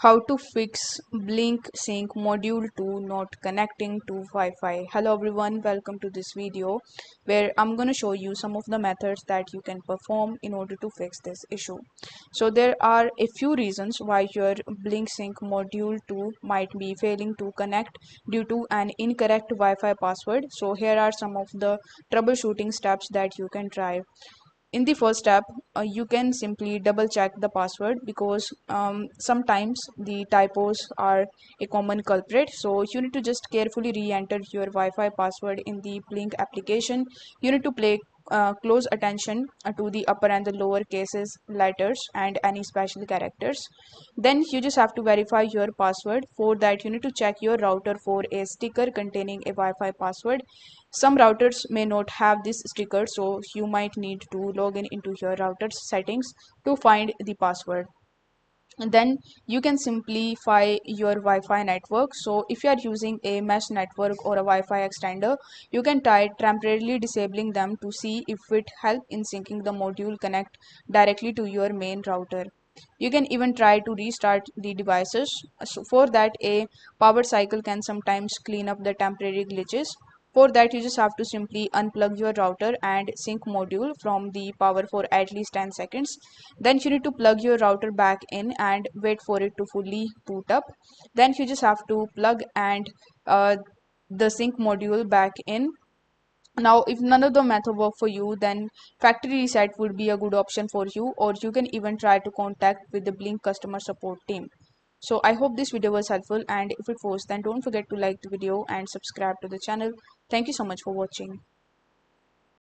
How to fix Blink Sync Module 2 not connecting to Wi-Fi. Hello everyone, welcome to this video where I'm going to show you some of the methods that you can perform in order to fix this issue. So there are a few reasons why your Blink Sync Module 2 might be failing to connect due to an incorrect Wi-Fi password. So here are some of the troubleshooting steps that you can try. In the first step, you can simply double check the password because sometimes the typos are a common culprit. So you need to just carefully re-enter your Wi-Fi password in the Blink application. You need to pay close attention to the upper and the lower cases, letters, and any special characters. Then you just have to verify your password. For that, you need to check your router for a sticker containing a Wi-Fi password. Some routers may not have this sticker, so you might need to log in into your router's settings to find the password. And then you can simplify your Wi-Fi network. So if you are using a mesh network or a Wi-Fi extender, you can try temporarily disabling them to see if it helps in syncing the module connect directly to your main router. You can even try to restart the devices. So for that, a power cycle can sometimes clean up the temporary glitches. For that, you just have to simply unplug your router and sync module from the power for at least 10 seconds. Then you need to plug your router back in and wait for it to fully boot up. Then you just have to plug and the sync module back in. Now if none of the method work for you, then factory reset would be a good option for you, or you can even try to contact with the Blink customer support team. So I hope this video was helpful, and if it was, then don't forget to like the video and subscribe to the channel. Thank you so much for watching.